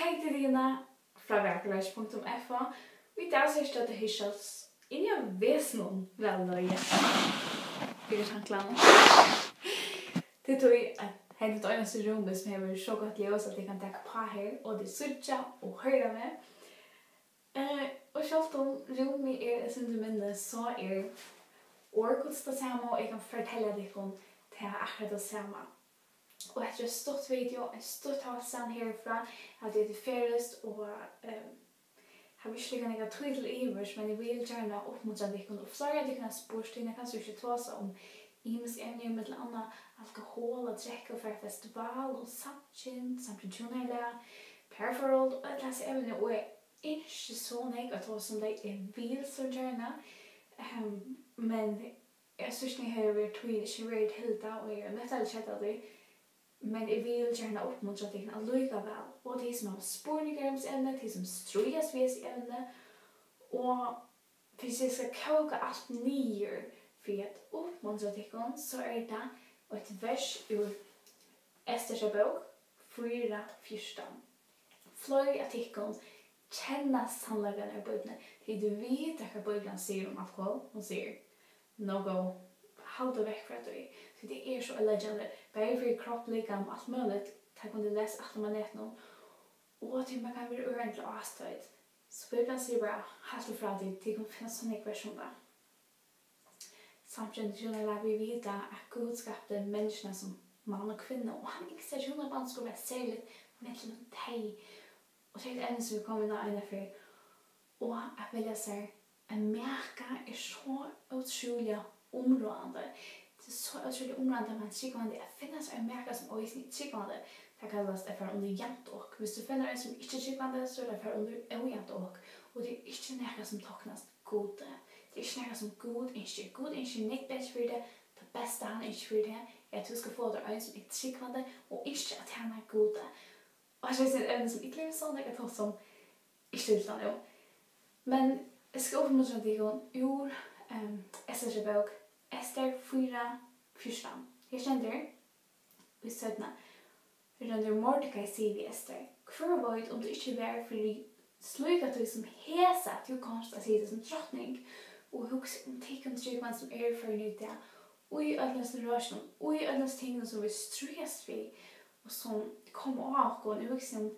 Hei til dina fra VAKURLEIKI.FO. Vi tar sørst at Hirsthals inni av versinum velnøye. Fyrir tanklan. Det tog hei det øyneste rommet som hever så godt ljøs at jeg kan takke på her, og det sørja og høyre med. Og selv om rommet som du minnes, så årgods det samme, og jeg kan fortelle deg om til akkurat det samme. Og etter en stort video, en stort halsen herfra, at jeg er ferdigst, og har virkelig ikke tog til ivers, men jeg vil gjerne oppmuntre deg, og flere av dere har spurt, jeg kan ikke ta seg om imisk evni, med til annet alkohol, og drikke for festival, og samkynd, hjúnalagið, parforhold, og et slags evni, og jeg er ikke så negativt å ta som det jeg vil så gjerne, men jeg synes ikke jeg har vært tog, ikke vært Hetta, og jeg er nødt til å kjette det, men jeg vil gjerne oppmuntre deg allikevel, og de som har spurningar om evne, de som strøyes ved evne, og hvis jeg skal koke alt nye for at oppmuntre deg, så det et vers ur Esters bok, Fyri. Flere av dere kjenner sannleggen av bøyene, til du vet hva bøyene sier om alkohol, og sier no go, hold det vekk fra det. Så det så legendary. Bare for kropp, likam, alt mulig. Takk om du leser alt om manet nå. Og til man kan være uendelig avstøyd. Så Bibelen sier bare, halt fra det, til kan finne sånne versjoner. Samtidig hjúnalagið vi vite at Gud skapte menneskene som mann og kvinne, og han ikke sier hjúnalagið skulle være særlig mellom deg. Og det ene som vi kommer inn av ene for. Og jeg vil si, en merke så utrolig områdende. Det så utrolig områdende man tryggvande. Jeg finner så en merke som også ikke tryggvande. Det kalles det for under jant åk. Hvis du finner en som ikke tryggvande, så det for under ojant åk. Og det ikke noe som toknes gode. Det ikke noe som god ønsker. God ønsker nek best for det. Det beste han ønsker for det at du skal få det en som ikke tryggvande, og ikke at han gode. Og jeg synes det evne som ikke lever sånn, jeg tar som ikke vil sånn jo. Men jeg skal oppmuntre deg ur Esters bok, Ester 4:14. Jeg kjenner i 17. Rønner Mordecai sier vi Ester, hver veit om du ikke vær Fyri Slíka du som hesa, du kanst å si det som drottning, og husk om tikkun tryggvann som for nytt det, og i ødlens rørsjon, og i ødlens tingene som vi strøs vi, og som kommer av, og husk om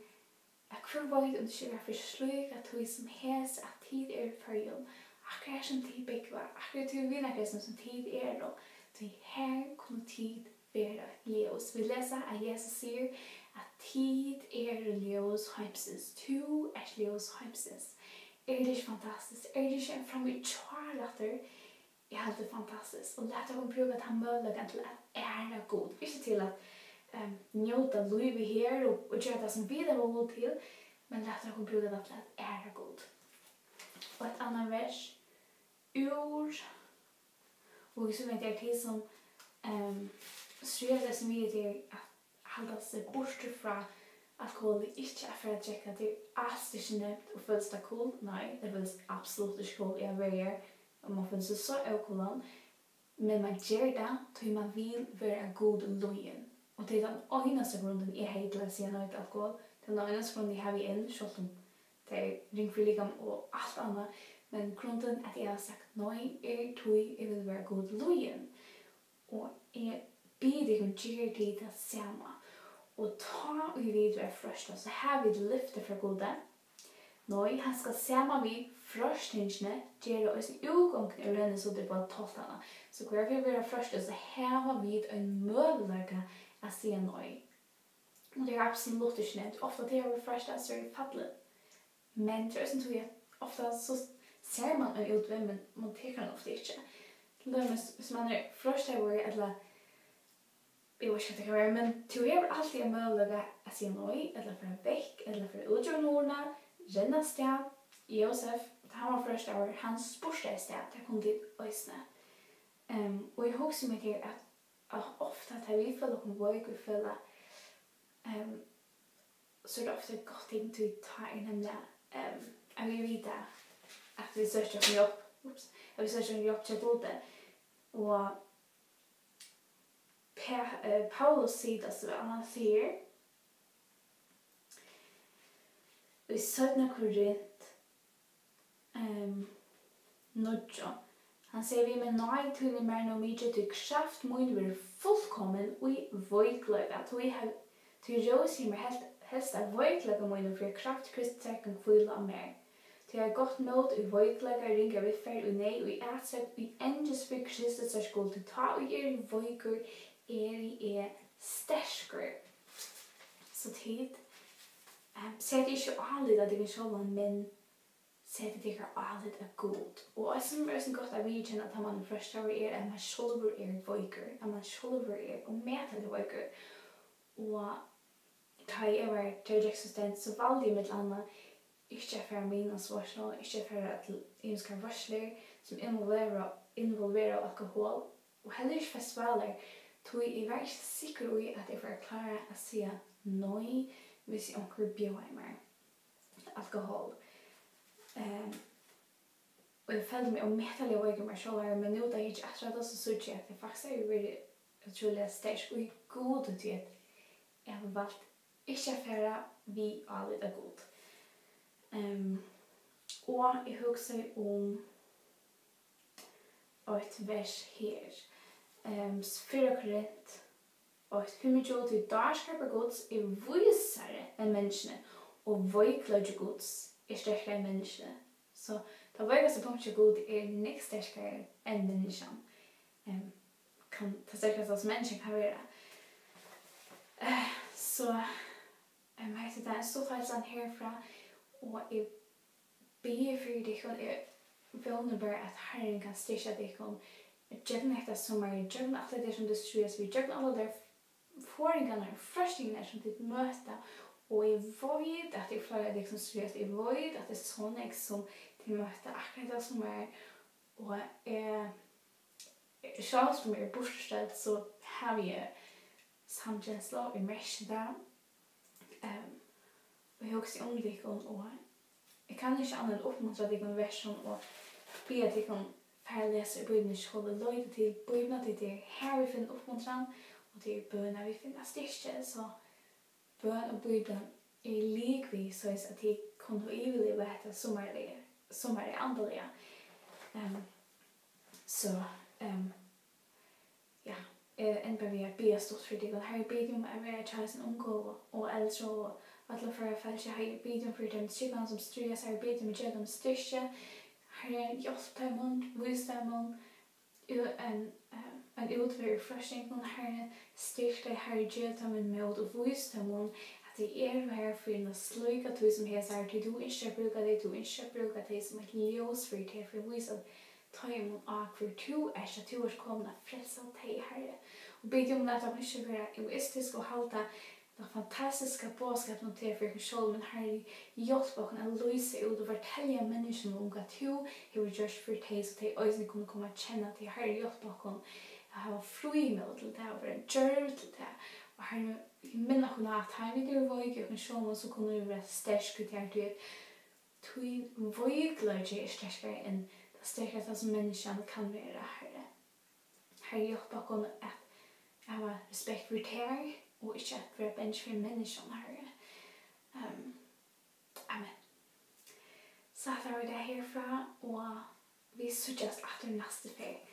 hver veit om du ikke vær Fyri Slíka du som hesa, at tid for akkurat som tid byggva, akkurat til vi nekker som tid og til her kunne tid være ljøs. Vi leser at Jesus sier at tid ljøs heimses, tu ljøs heimses. Det ikke fantastisk? Det ikke fra mitt kjærlatter? Jeg har det fantastisk. Og lett å bruke at han muligheten til at god. Ikke til at njóta livet her og gjøre det som vi det var god til, men lett å bruke det til at god. Og et annet vers, og så vet jeg til som styrer det som vi til at holde seg bort fra alkohol, ikke for å drikke det alt ikke nevnt og føles det cool. Nei, det føles absolutt ikke cool. Jeg vejer, og man føles det så alkoholen, men man gjør det til man vil være god løyen. Og det den eneste grunnen jeg har til å si noe til alkohol. Den eneste grunnen jeg har inn, selv om det ringfyrligam og alt annet. Men grunnen at jeg har sagt nei tog jeg vil være god løyen. Og jeg blir deg om gjør det det samme. Og ta vi videre først, så har vi det lyftet fra gode. Nei, han skal samme vi førstingene gjør det også utgången i renne så det på 12. Så hver vi vil være først, så har vi en mulighet å si nei. Og det absolutt ikke nevnt. Ofte det er først, så det fattelig. Men det som tror jeg ofte så ser man en utvinn, men man tenker den ofte ikke. Hvis man først har vært, eller jeg vet ikke hva det kan være, men du har alltid en mulighet å si nei, eller for vekk, eller for utgjøre ordene, renne sted. Josef, han var først over hans bursdag sted, det kom dit øsne. Og jeg husker meg til at ofte at vi føler noen vøyk, vi føler så det ofte godt ting til å ta inn nemlig at vi vet at vi søker om jobb. At vi søker om jobb til både. Og Paulus sier det så han sier i södna korrent nudja. Han säger vi med nej till mer no mycket till kraft mun blir fullkommen och i veiklega att vi har till Josie med helst av veiklega mun för kraft kristsäcken fylla mer. Det är gott mod i veiklega ringa vi fer och nej och i ätsätt vi endast för Kristus är skuld till ta och i veikur är sterskare. Så tid säg inte aldrig att det kan själva men säg att det är aldrig är god. Och jag som är så gott att vi känner att man förstår att man själv är veikur, att man själv är och mäter det veikur. Och ta i över till existens så valde jag mitt annat inte för mina svarslån, inte för att önska varsler som involverar alkohol och heller inte festivaler. Tog jag var inte säker i att jag var klar att säga nej hvis jag onkel bjöd mig alkohol. Och jag följde mig om mätaliga vägar med själva men nu då jag inte attrade så såg jag att det faktiskt är väldigt otroligt starkt och god ut i att jag har valt inte för vi aldrig är god. Och jag huxar om ett vers här. Fyrirkrent og 25 dagskapar Guds visare än människorna och veiklega Guds sterkare än människorna. Så det veigaste punktet Gud mycket sterkare än människan. Kan ta säkert som människan kan vara. Så jag märkte det en stor heilsan härifrån och jag ber för dig och jag vill bara att Herren kan styrka dig Jøgn Hetta sommar, jøgn alla det som du styrs vid, jøgn alla där förringarna och fröstingarna som ditt möte och i void att det är flera det som styrs i void att det är såna som till möte akkurat det som är och chans för mig bostad så har vi samkänsla och mesh där och jag också om det och jag kan inte annat uppmuntra dig med version och be dig för läsa i Bibeln skulle leda till Bibeln till det här vi finner uppmuntran och det är böner vi finner styrka så bön och Bibeln är likvis så att det kan överleva detta sommar är andliga. Ja, en behöver be stort för det och här ber om att vara chansen omgå och äldre och alla för FYLG här ber om för den psykan som styrs här ber om att göra dem styrka. Herren hjälp dem, vis dem en utväg refreshing från Herren styrk dig Herre hjälp dem med mod och vis dem att det är här för en slika du som hesa till du inte brukar det som ett ljus för dig för vis att ta emot och för du är så du är komna frälsa dig Herre och be om att de inte vara egoistisk och halta det fantastiska budskapet om det för själv men Herre hjälp oss att lysa ut och fortälja människorna om att du har gjort för dig så att de också kommer komma att känna att Herre hjälp oss att ha frimod till det och en journey till det och Herre minna oss att här vid det våg och själv så kommer vi vara starka till det tvin vågläge är starkare än det starkaste som människan kan vara Herre hjälp oss att ha respekt för det och inte att vara bench för människan Herre. Amen. Så att det var det härifrån och vi suggest att nästa vecka.